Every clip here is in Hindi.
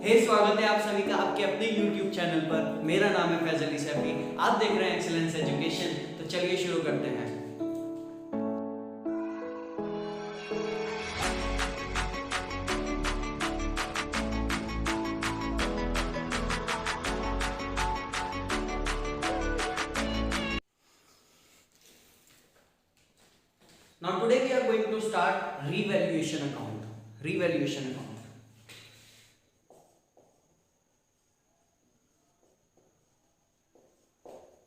स्वागत है आप सभी का आपके अपने YouTube चैनल पर। मेरा नाम है फैजल अली सैफी। आप देख रहे हैं एक्सीलेंस एजुकेशन। तो चलिए शुरू करते हैं। Now today we are going to start revaluation account. Revaluation account.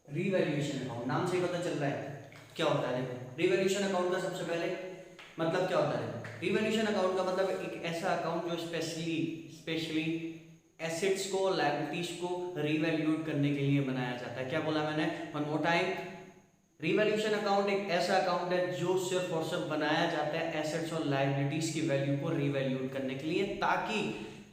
Revaluation account नाम से ही पता चल रहा है क्या होता है। देखो रिवैल्यूएशन अकाउंट का सबसे पहले मतलब क्या होता है। रिवैल्यूएशन अकाउंट का मतलब एक ऐसा अकाउंट जो स्पेशली एसेट्स को लायबिलिटीज को रिवैल्यूएट करने के लिए बनाया जाता है। क्या बोला मैंने, one more time. Revaluation account एक ऐसा अकाउंट है जो सिर्फ और सिर्फ बनाया जाता है एसेट्स और लायबिलिटीज की वैल्यू को रिवैल्यूएट करने के लिए, ताकि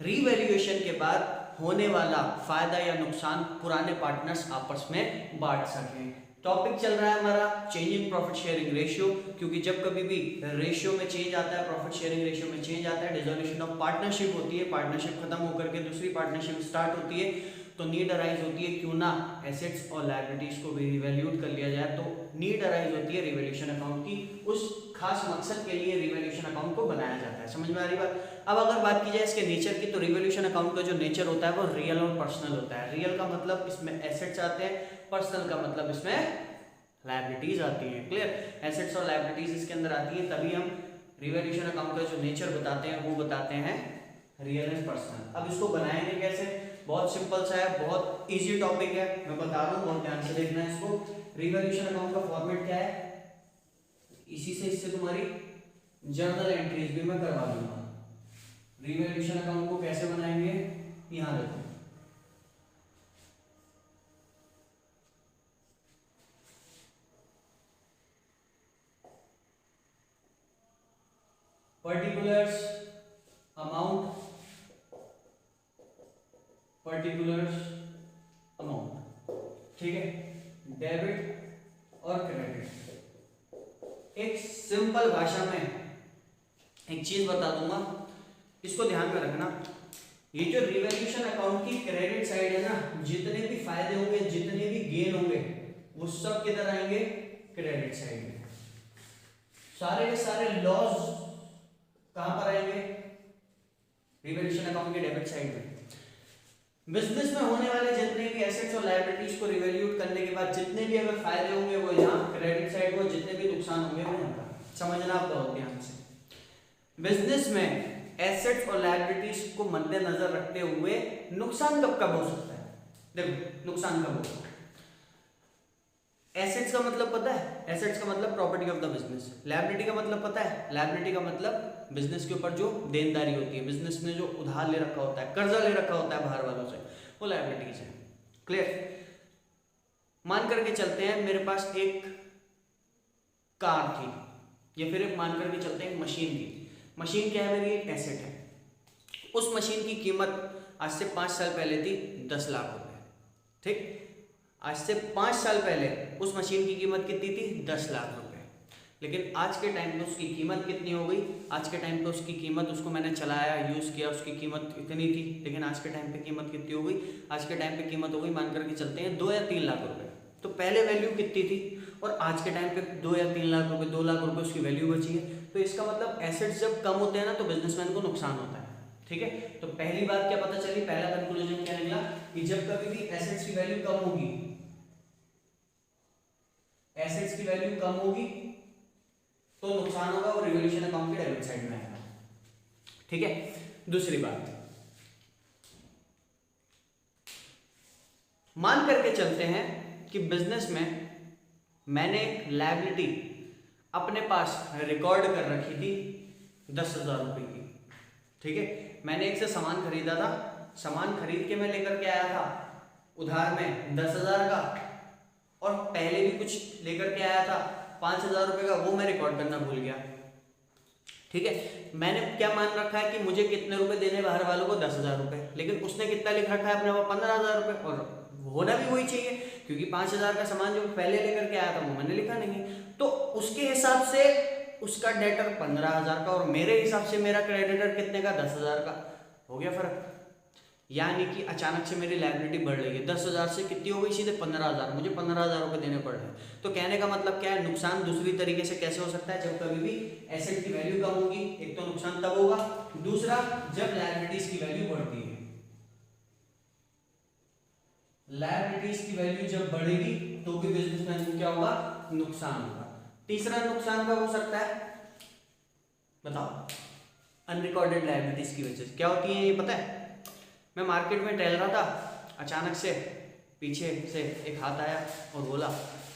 रिवैल्यूएशन के बाद होने वाला फायदा या नुकसान पुराने पार्टनर्स आपस में बांट सकें। टॉपिक चल रहा है हमारा change in profit sharing ratio, क्योंकि जब कभी भी रेशियो में चेंज आता है, प्रॉफिट शेयरिंग रेशियो में चेंज आता है, डिसोल्यूशन ऑफ पार्टनरशिप होती है, पार्टनरशिप खत्म होकर के दूसरी पार्टनरशिप स्टार्ट होती है, तो नीड अराइज होती है क्यों ना एसेट्स और लायबिलिटीज को भी रिवैल्यूट कर लिया जाए। तो नीड अराइज होती है रिवैल्यूएशन अकाउंट की, उस खास मकसद के लिए रिवैल्यूएशन अकाउंट को बनाया जाता है। समझ में आ रही बात। अब अगर बात की जाए इसके नेचर की, तो रिवैल्यूएशन अकाउंट का जो नेचर होता है वो रियल और पर्सनल होता है। रियल का मतलब इसमें एसेट्स आते हैं, पर्सनल का मतलब इसमें लायबिलिटीज आती हैं। क्लियर, एसेट्स और लायबिलिटीज इसके अंदर आती है, तभी हम रिवैल्यूएशन अकाउंट का जो नेचर बताते हैं वो बताते हैं रियल एंड पर्सनल। अब इसको बनाएंगे कैसे, बहुत सिंपल सा है, बहुत इजी टॉपिक है, मैं बता रहा हूँ, बहुत ध्यान से देखना है इसको। रिवैल्यूएशन अकाउंट का फॉर्मेट क्या है, इसी से इससे तुम्हारी जर्नल एंट्रीज भी मैं करवा दूंगा। रिवैल्यूएशन अकाउंट को कैसे बनाएंगे, यहां देखो, पर्टिकुलर्स अमाउंट ठीक है, डेबिट और क्रेडिट। एक सिंपल भाषा में एक चीज बता दूंगा, इसको ध्यान में रखना। ये जो रिवैल्यूएशन अकाउंट की क्रेडिट साइड है ना, जितने भी फायदे होंगे, जितने भी गेन होंगे, वो सब किधर आएंगे, क्रेडिट साइड में। सारे के सारे लॉस कहां पर आएंगे, रिवैल्यूएशन अकाउंट के डेबिट साइड में। बिजनेस में होने वाले जितने भी एसेट्स और लायबिलिटीज को रिवैल्यूएट करने के बाद जितने भी अगर फायदे होंगे वो यहाँ क्रेडिट साइड को, जितने भी नुकसान होंगे वो यहाँ पर। समझना आप बहुत ध्यान से। बिजनेस में एसेट्स और लायबिलिटीज को मद्देनजर रखते हुए नुकसान कब कब हो सकता है। देखो नुकसान कब होगा, एसेट्स का मतलब पता है, एसेट्स का मतलब property of the business. Liability का मतलब पता है, लायबिलिटी का मतलब बिजनेस के ऊपर जो देनदारी होती है, बिजनेस ने जो उधार ले रखा होता है, कर्जा ले रखा होता है बाहर वालों से, वो लायबिलिटीज है। क्लियर, मान करके चलते हैं मेरे पास एक कार थी, या फिर एक मान करके चलते हैं एक मशीन थी। मशीन क्या है, मेरी एक एसेट है। उस मशीन की कीमत आज से 5 साल पहले थी 10 लाख रुपए। ठीक, आज से 5 साल पहले उस मशीन की कीमत कितनी थी, 10 लाख रुपए। लेकिन आज के टाइम पे उसकी कीमत कितनी हो गई, आज के टाइम पे उसकी कीमत, उसको मैंने चलाया, यूज़ किया, उसकी कीमत इतनी थी, लेकिन आज के टाइम पे कीमत कितनी हो गई, आज के टाइम पे कीमत हो गई, मान करके चलते हैं 2 या 3 लाख रुपए। तो पहले वैल्यू कितनी थी और आज के टाइम पे 2 या 3 लाख रुपए, 2 लाख रुपए उसकी वैल्यू बची है। तो इसका मतलब एसेट्स जब कम होते हैं ना, तो बिजनेसमैन को नुकसान होता है। ठीक है, तो पहली बात क्या पता चली, पहला कंक्लूजन क्या निकला कि जब कभी भी एसेट्स की वैल्यू कम होगी, एसेट्स की वैल्यू कम होगी तो नुकसान होगा, और रिवैल्यूएशन अकाउंट के डेबिट साइड में आएगा। ठीक है, दूसरी बात, मान करके चलते हैं कि बिजनेस में मैंने एक लायबिलिटी अपने पास रिकॉर्ड कर रखी थी 10,000 रुपए की। ठीक है, मैंने एक से सामान खरीदा था, सामान खरीद के मैं लेकर के आया था उधार में 10,000 का, और पहले भी कुछ लेकर के आया था 5,000 रुपए का, वो मैं रिकॉर्ड करना भूल गया। ठीक है, मैंने क्या मान रखा है कि मुझे कितने रुपए देने बाहर वालों को, 10,000 रुपए, लेकिन उसने कितना लिख रखा है अपने वो 15,000 रुपए, और होना भी वही चाहिए क्योंकि 5,000 का सामान जो पहले लेकर के आया था वो मैंने लिखा नहीं है। तो उसके हिसाब से उसका डेटर 15,000 का, और मेरे हिसाब से मेरा क्रेडिटर कितने का, 10,000 का। हो गया फर्क। यानी कि अचानक से मेरी लायबिलिटी बढ़ रही है, 10,000 से कितनी हो गई, सीधे 15,000, मुझे 15,000 रुपये देने पड़ रहे हैं। तो कहने का मतलब क्या है, नुकसान दूसरी तरीके से कैसे हो सकता है, जब कभी भी एसेट की वैल्यू कम होगी, एक तो नुकसान तब होगा, दूसरा जब लायबिलिटीज की वैल्यू बढ़ती है, लायबिलिटीज की वैल्यू जब बढ़ेगी तो भी बिजनेसमैन को क्या होगा, नुकसान होगा। तीसरा नुकसान कब हो सकता है बताओ, अनरिकॉर्डेड लायबिलिटीज की वजह से। क्या होती है ये पता है, मैं मार्केट में टहल रहा था, अचानक से पीछे से एक हाथ आया और बोला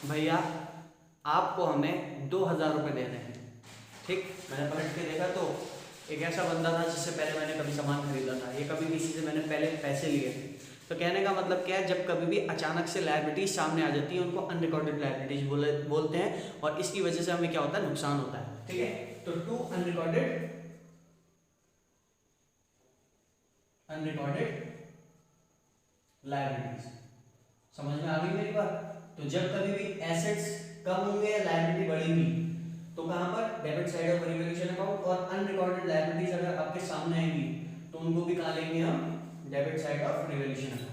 भैया आपको हमें 2,000 रुपये देने हैं। ठीक, मैंने पलट के देखा तो एक ऐसा बंदा था जिससे पहले मैंने कभी सामान खरीदा था, ये कभी किसी से मैंने पहले पैसे लिए थे। तो कहने का मतलब क्या है, जब कभी भी अचानक से लायबिलिटीज सामने आ जाती है उनको अनरिकॉर्डेड लायबिलिटीज बोलते हैं, और इसकी वजह से हमें क्या होता है, नुकसान होता है। ठीक है, तो 2 अनरिकॉर्डेड लायबिलिटीज समझ में आ गई मेरी बात। तो जब कभी भी एसेट्स कम होंगे या लायबिलिटी बढ़ेगी तो कहां पर, debit side of revaluation account, और अनरिकॉर्डेड लायबिलिटीज अगर आपके सामने आएंगी तो उनको भी कहां लेंगे हम, debit side of revaluation account.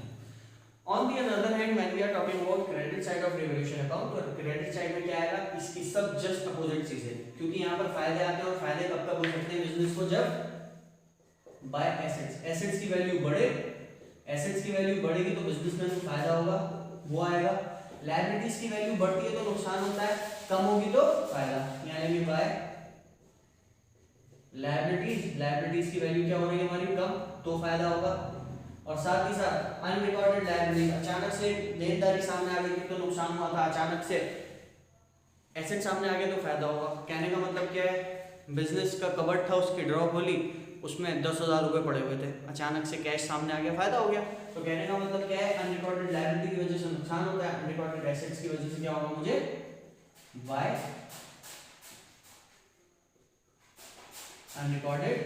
On the other hand when we are talking about credit side of revaluation account, तो क्रेडिट साइड में क्या आएगा, इसकी सब जस्ट अपोजिट चीजें, क्योंकि यहाँ पर फायदे आते हैं, और फायदे कब कब हो सकते हैं बिजनेस को, जब बाय एसेट्स, एसेट्स की वैल्यू बढ़े, एसेट्स की वैल्यू बढ़ेगी तो बिजनेसमैन को फायदा होगा, वो आएगा। लायबिलिटीज की वैल्यू बढ़ती है तो नुकसान होता है, कम होगी तो फायदा, यानी कि बाय लायबिलिटीज, लायबिलिटीज की वैल्यू क्या हो रही है हमारी, कम, तो फायदा होगा। और साथ ही साथ अनरिकॉर्डेड लायबिलिटीज, अचानक से देनदारी सामने आ गई तो नुकसान हुआ था, अचानक से एसेट सामने आ गया तो फायदा होगा। कहने का मतलब क्या है, बिजनेस का कबर्ड था, उसकी ड्रॉ खोली, उसमें 10,000 रुपये पड़े हुए थे, अचानक से कैश सामने आ गया, फायदा हो गया। तो कहने का मतलब क्या है, अनरिकॉर्डेड लायबिलिटी की वजह से नुकसान होता है, अनरिकॉर्डेड एसेट्स की वजह से क्या होगा मुझे, by unrecorded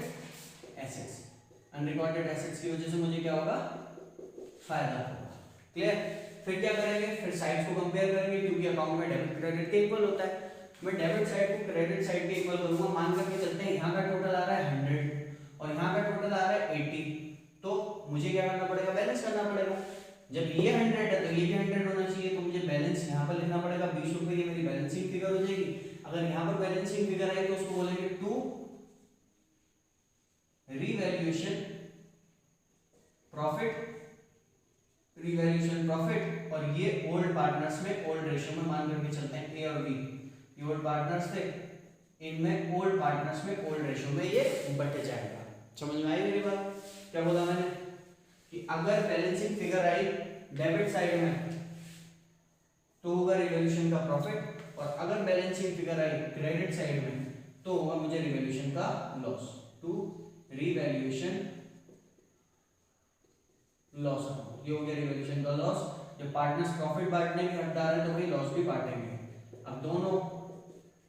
assets, unrecorded assets की वजह से मुझे क्या होगा, फायदा होगा। क्लियर, फिर क्या करेंगे, फिर साइड्स को कंपेयर करेंगे, क्योंकि अकाउंट में डेबिट क्रेडिट के इक्वल होता है। मैं डेबिट साइड को क्रेडिट साइड के इक्वल करूंगा, मान करके चलते हैं यहाँ का टोटल आ रहा है 100 और यहाँ का टोटल आ रहा है 80, तो मुझे क्या करना पड़ेगा, बैलेंस करना पड़ेगा। जब ये 100 है तो ये भी 100 होना चाहिए, तो मुझे बैलेंस यहाँ पर लिखना पड़ेगा, 20 रुपये, ये मेरी बैलेंसिंग फिगर हो जाएगी। अगर यहाँ पर बैलेंसिंग फिगर आई तो उसको बोलेंगे to revaluation profit, revaluation profit, और ये ओल्ड पार्टनर्स में ओल्ड रेशियो में मान करके चलते हैं, ए और बी ये ओल्ड पार्टनर्स थे, इनमें ओल्ड पार्टनर्स में ओल्ड रेशियो में ये बट जाएगा। समझ में आई मेरी बात, क्या बोला मैंने, कि अगर बैलेंसिंग फिगर आई डेबिट साइड में तो होगा रिवैल्यूएशन का प्रॉफिट, और अगर बैलेंसिंग फिगर आई क्रेडिट साइड में तो होगा मुझे रिवैल्यूएशन का loss. To revaluation loss account, ये हो गया रिवैल्यूएशन का लॉस। जब पार्टनर्स प्रॉफिट बांटने के हकदार है तो भाई लॉस भी बांटेंगे। अब दोनों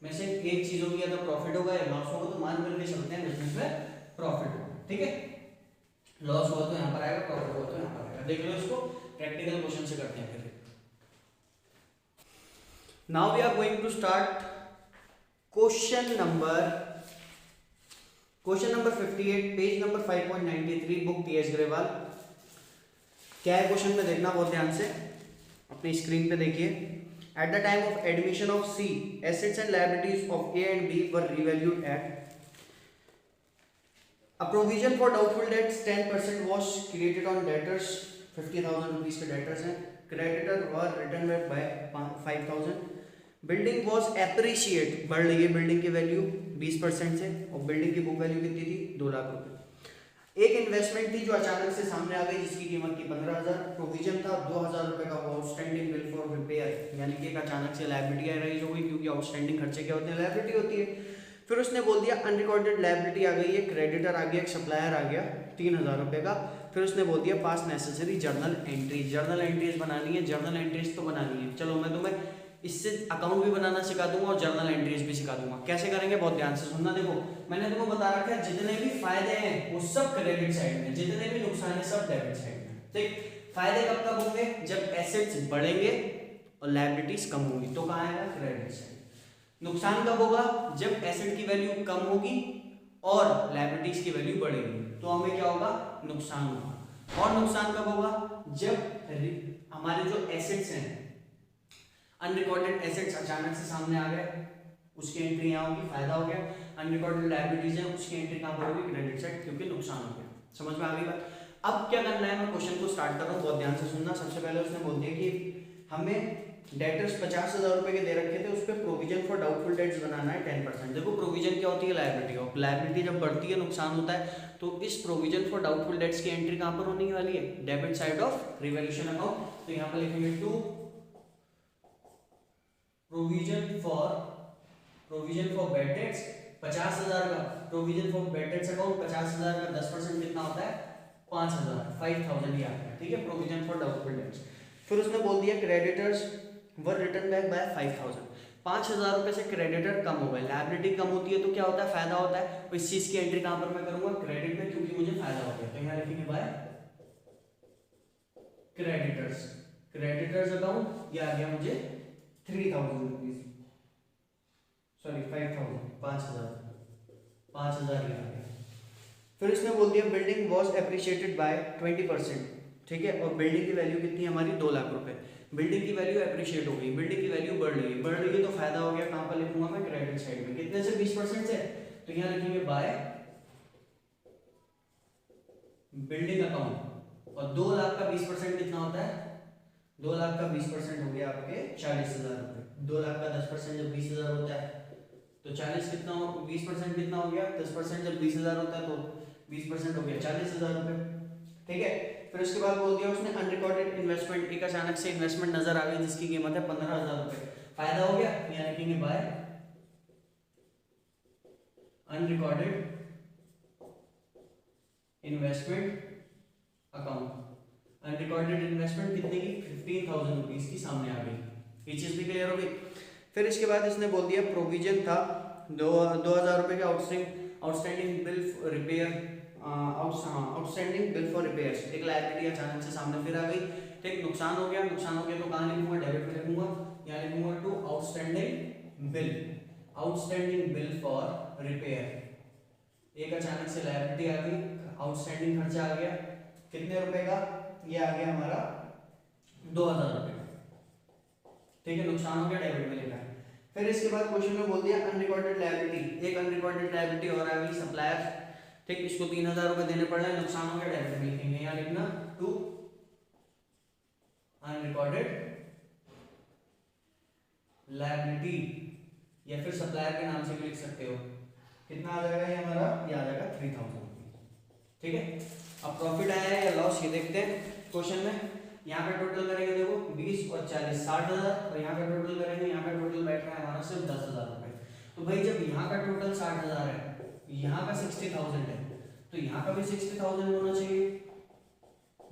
में से एक चीज होगी, अगर प्रॉफिट होगा या लॉस होगा तो मान करके चलते हैं बिजनेस में प्रॉफिट होगा। ठीक है, लॉस हुआ तो यहाँ पर आएगा, प्रॉफिट हुआ तो यहाँ पर आएगा। देख लो इसको, प्रैक्टिकल क्वेश्चन से करते हैं फिर। Now we are going to start question number 58, page number 5.93, book T S. Grewal. क्या है क्वेश्चन में देखना बहुत ध्यान से, अपनी स्क्रीन पे देखिए। At the time of admission of C, assets and liabilities of A and B were revalued at a provision for doubtful debts 10% was created on debtors, 50,000 rupees के debtors हैं, creditor were written back by 5,000, building was appreciate, बढ़ रही है बिल्डिंग की वैल्यू 20% से, और बिल्डिंग की बुक वैल्यू कितनी थी, 2 लाख रुपए। एक इन्वेस्टमेंट थी जो अचानक से सामने आ गई जिसकी कीमत थी 15,000, प्रोविजन था 2,000 रुपए का आउटस्टैंडिंग बिल फॉर रिपेयर, यानी कि एक अचानक से लायबिलिटी राइज हो गई, क्योंकि आउटस्टैंडिंग खर्चे क्या होते हैं, लायबिलिटी होती है। फिर उसने बोल दिया अनरिकॉर्डेड लायबिलिटी आ गई है, क्रेडिटर आ गया, एक सप्लायर आ गया 3,000 रुपए का। फिर उसने बोल दिया पास necessary journal entries, journal entries बनानी है, जर्नल एंट्रीज तो बनानी है। चलो मैं तुम्हें इससे अकाउंट भी बनाना सिखा दूंगा और जर्नल एंट्रीज भी सिखा दूंगा। कैसे करेंगे बहुत ध्यान से सुनना। देखो मैंने तुम्हें बता रखा है जितने भी फायदे हैं वो सब क्रेडिट साइड में, जितने भी नुकसान है सब डेबिट साइड में। ठीक, फायदे कब कब होंगे, जब एसेट्स बढ़ेंगे और लायबिलिटीज कम होगी, तो कहाँ आएगा, क्रेडिट साइड। नुकसान कब होगा, जब एसेट की वैल्यू कम होगी और लायबिलिटीज की वैल्यू बढ़ेगी, तो हमें क्या होगा, नुकसान होगा। और नुकसान कब होगा, जब हमारे जो एसेट्स हैं, अनरिकॉर्डेड एसेट्स अचानक से सामने आ गए, उसकी एंट्री यहाँ होगी, फायदा हो गया। अनरिकॉर्डेड लायबिलिटीज है, उसकी एंट्री कहाँ पर होगी, क्रेडिट साइड, क्योंकि नुकसान हो गया। समझ में आ गई बात। अब क्या करना है, मैं क्वेश्चन को स्टार्ट कर रहा हूँ, बहुत ध्यान से सुनना। सबसे पहले उसने बोल दिया कि हमें डेटर्स 50,000 रुपए के दे रखे थे, उस पर प्रोविजन फॉर डाउटफुल डेट्स बनाना है 10%। देखो प्रोविजन क्या होती है, लायबिलिटी। लायबिलिटी जब बढ़ती है, नुकसान होता है, तो इस प्रोविजन फॉर डाउटफुल डेट्स की एंट्री कहाँ पर होने वाली है, debit side of revaluation account. तो यहाँ पर लिखेंगे to provision for bad debts 50,000 का, provision for bad debts account 50,000 का 10% कितना होता है, 5,000, 5,000 ही आता है, ठीक है, प्रोविजन फॉर डाउटफुल डेट्स। फिर उसने बोल दिया creditors were return back by 5,000। 5,000 रुपए से क्रेडिटर कम हो गए, लायबिलिटी कम होती है तो क्या होता है, फायदा होता है। तो इस चीज की एंट्री कहां पर मैं करूंगा, क्रेडिट में, क्योंकि मुझे फायदा हो गया। तो यहाँ लिखेंगे बाय क्रेडिटर्स अकाउंट, ये आ गया मुझे 3,000 रुपीज, सॉरी 5,000, 5,000 ही आ गया। फिर इसने बोल दिया बिल्डिंग वॉज एप्रिशिएटेड बाय 20%, ठीक है, और बिल्डिंग की वैल्यू कितनी है हमारी, 2 लाख रुपए। बिल्डिंग की वैल्यू एप्रिशिएट हो गई, बिल्डिंग की वैल्यू बढ़ रही है, तो फायदा हो गया। कहां पर लिखूंगा मैं, क्रेडिट साइड में, कितने से, 20% से। तो यहां लिखेंगे बाय बिल्डिंग अकाउंट, और 2 लाख का 20% कितना होता है, 2 लाख का 20% हो गया आपके 40,000 रुपए। 2 लाख का 10% जब 20,000 होता है तो 40 कितना हो, 20% कितना हो गया, 10% जब 20,000 होता है तो 20% हो गया 40,000 रुपए, ठीक है। फिर उसके बाद बोल दिया उसने अनरिकॉर्डेड इन्वेस्टमेंट, एक अचानक से इन्वेस्टमेंट नजर आ गई जिसकी कीमत है 15,000 रुपए, फायदा हो गया। यहाँ लिखेंगे by unrecorded investment account. Unrecorded investment कितने की, 15,000 रुपीज की सामने आ गई, ये चीज भी क्लियर हो गई। फिर इसके बाद इसने बोल दिया प्रोविजन था 2,000 रुपए का outstanding bill repair, outstanding bill for repairs, एक लायबिलिटी अचानक से सामने फिर आ गई, ठीक। नुकसान हो गया तो कहाँ लिखूंगा, डेबिट में लिखूंगा, यहाँ लिखूंगा to outstanding bill for repair. एक अचानक से लायबिलिटी आ गई, आउटस्टैंडिंग खर्चा आ गया, कितने रुपए का, ये आ गया हमारा 2,000 रुपए, ठीक है, नुकसान हो गया, डेबिट में लिखा है। फिर इसके बाद क्वेश्चन में बोल दिया अनरिकॉर्डेड लायबिलिटी, एक अनरिकॉर्डेड लायबिलिटी और आ गई, सप्लायर, ठीक, इसको 3,000 रुपए देने पड़ रहे हैं, नुकसान हो गया, डेबिट में लिखेंगे, यहाँ लिखना टू अनरिकॉर्डेड लायबिलिटी, या फिर सप्लायर के नाम से भी लिख सकते हो। कितना आ जाएगा ये हमारा, ये आ जाएगा 3,000, ठीक है। अब प्रॉफिट आया है या लॉस ये देखते हैं क्वेश्चन में। यहाँ पे टोटल करेंगे, देखो 20 और 40 60,000, और यहाँ पे टोटल करेंगे, यहाँ पे टोटल बैठ रहा है हमारा सिर्फ 10,000 रुपए। तो भाई जब यहाँ का टोटल 60,000 है, यहाँ का 60,000 है, तो यहाँ का भी 60,000 होना चाहिए,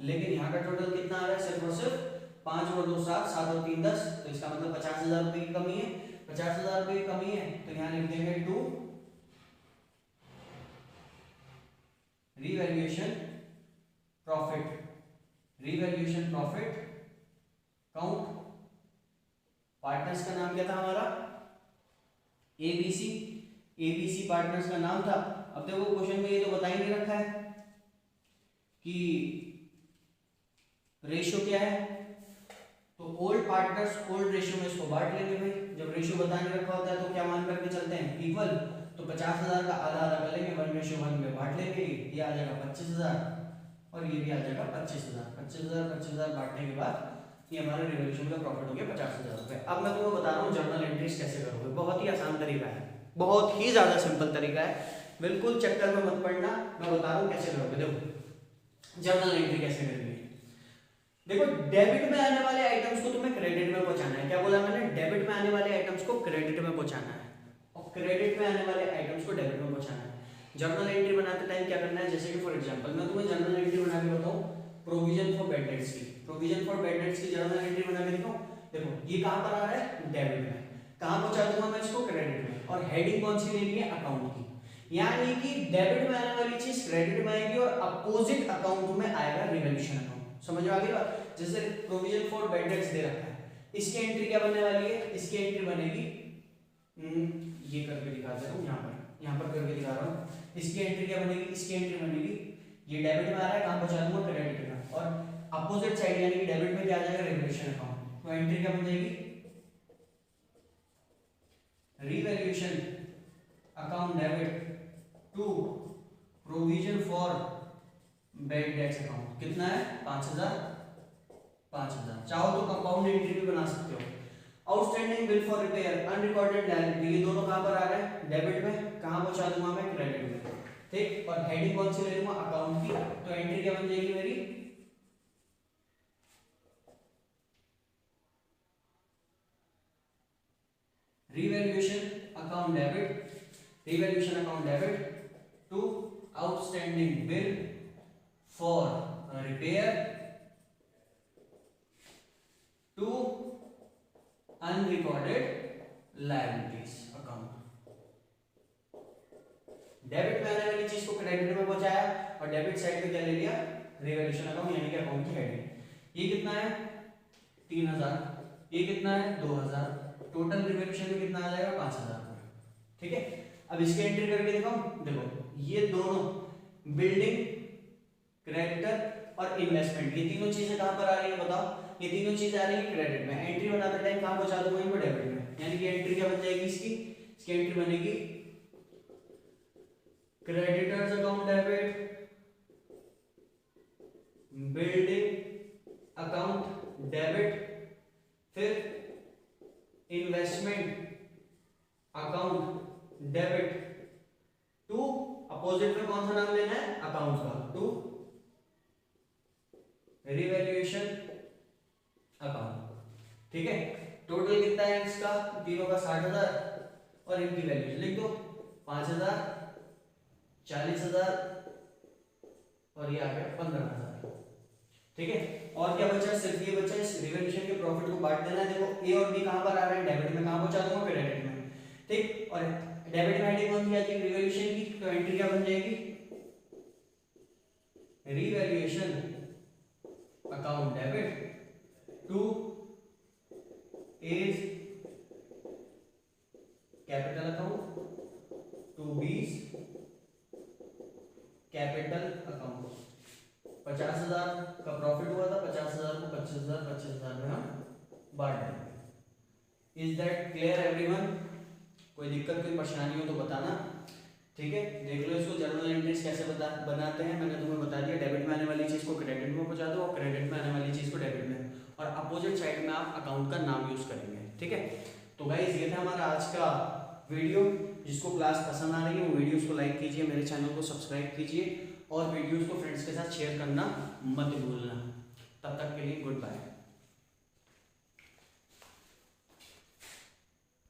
लेकिन यहाँ का टोटल कितना आ रहा है, सिर्फ और सिर्फ 5 और 2 7, 7 और 3 10, तो इसका मतलब 50,000 रुपए की कमी है, 50,000 रुपए की कमी है, तो यहाँ लिख देंगे to revaluation profit account. Partners का नाम क्या था हमारा, एबीसी पार्टनर्स का नाम था। अब देखो क्वेश्चन में ये तो बता ही नहीं रखा है कि रेशियो क्या है, तो ओल्ड पार्टनर्स ओल्ड रेशियो में इसको बांट लेंगे भाई। जब रेशियो बता नहीं रखा होता है तो क्या मान करके चलते हैं, इक्वल, तो 50,000 का आधा आधा कर लेंगे, 1:1 में बांट लेंगे, ये आ जाएगा 25,000 और ये भी आ जाएगा 25,000 बांटने के बाद ये हमारा रिवॉल्यूशन का प्रॉफिट हो गया 50,000 रुपए। अब मैं तुम्हें बता रहा हूँ जर्नल एंट्रीज कैसे करोगे, बहुत ही आसान तरीका है, बहुत ही ज्यादा सिंपल तरीका है, बिल्कुल चक्कर में मत पड़ना, मैं बता रहा हूँ कैसे करोगे। देखो जर्नल एंट्री कैसे करेंगे, देखो डेबिट में आने वाले आइटम्स को तुम्हें क्रेडिट में पहुंचाना है। क्या बोला मैंने, डेबिट में आने वाले आइटम्स को क्रेडिट में पहुंचाना है और क्रेडिट में आने वाले आइटम्स को डेबिट में पहुंचाना है। जर्नल एंट्री बनाते टाइम क्या करना है, जैसे कि फॉर एग्जांपल मैं तुम्हें जर्नल एंट्री बना के बताऊं, प्रोविजन फॉर बैड डेट्स की जर्नल एंट्री बना के दिखाऊं। देखो ये कहां पर आ रहा है, डेबिट में, कहां पहुंचा दूंगा मैं इसको, क्रेडिट में, और हेडिंग कौन सी लेनी है, अकाउंट की, यानी कि डेबिट में आने वाली चीज क्रेडिट में आएगी और अपोजिट अकाउंट में आएगा रिवैल्यूएशन अकाउंट। समझ में आ गई बात, जैसे प्रोविजन फॉर बैड डेट्स दे रखा है, इसकी एंट्री क्या बनने वाली है, इसकी एंट्री बनेगी, ये करके दिखा दे रहा हूं, यहाँ पर करके दिखा रहा हूं, इसकी एंट्री क्या बनेगी, इसकी एंट्री बनेगी, ये डेबिट में आ रहा है, कहां पहुंचा दूंगा, क्रेडिट में, जाएगा रिवैल्यूएशन अकाउंट। तो एंट्री क्या बन जाएगी, revaluation account debit to provision for bad debts account. कितना है, 5000। चाहो तो कंपाउंड एंट्री भी बना सकते हो। Outstanding bill for repair, unrecorded liability, ये दोनों कहां पर आ रहे हैं, डेबिट में। कहां पहुंचा दूंगा मैं, क्रेडिट में। ठीक, और हेडिंग कौन सी ले लूंगा, अकाउंट की। तो एंट्री क्या बन जाएगी मेरी, revaluation account debit to outstanding bill for repair to unrecorded liabilities account. Debit में आने वाली चीज को क्रेडिट में पहुंचाया और डेबिट साइड पे क्या ले लिया, रिवैल्यूएशन अकाउंट यानी कि अकाउंट की हेडिंग। ये कितना है 3000, ये कितना है 2000, टोटल रिवैल्यूएशन में कितना आ जाएगा 5000। ठीक है, अब इसकी एंट्री करके दिखाऊं। देखो ये दोनों बिल्डिंग, क्रेडिटर और इन्वेस्टमेंट, ये तीनों चीजें कहां पर आ रही है बताओ, ये तीनों चीजें आ रही है क्रेडिट में। एंट्री बनाते टाइम कहां पहुंचा दूंगा इनको, डेबिट में। यानी कि एंट्री क्या बन जाएगी इसकी एंट्री बनेगी creditors account debit, building account debit, फिर investment account debit to, opposite में कौन सा नाम लेना है, अकाउंट का, टू रिवैल्यूएशन अकाउंट। ठीक है, टोटल कितना है इसका, तीनों का 60,000 और इनकी वैल्यू लिख दो 5000, 40,000 और ये आ गया 15,000। ठीक है, और क्या बचा, सिर्फ ये बचा इस रिवैल्यूएशन के प्रॉफिट को बांट देना है। देखो ए और बी कहां पर आ रहे हैं, डेबिट में। कहां पहुंचा दूंगा, क्रेडिट में। ठीक, और डेबिट में हेडिंग कौन सी आती है, रिवैल्यूएशन की। तो एंट्री क्या बन जाएगी, revaluation account debit to A's capital account to B's capital account. 50,000 का प्रॉफिट हुआ था, 50,000 को 25,000 में हम बांट देंगे। Is that clear everyone? कोई दिक्कत, कोई परेशानी हो तो बताना। ठीक है, देख लो इसको, जर्नल एंट्रीज कैसे बनाते हैं मैंने तुम्हें बता दिया। डेबिट में आने वाली चीज को क्रेडिट में पहुंचा दो और क्रेडिट में आने वाली चीज को डेबिट में, और अपोजिट साइड में आप अकाउंट का नाम यूज करेंगे। ठीक है, तो गाइस ये था हमारा आज का वीडियो। जिसको क्लास पसंद आ रही है वो वीडियोस को लाइक कीजिए, मेरे चैनल को सब्सक्राइब कीजिए और वीडियोस को फ्रेंड्स के साथ शेयर करना मत भूलना। तब तक के लिए गुड बाय।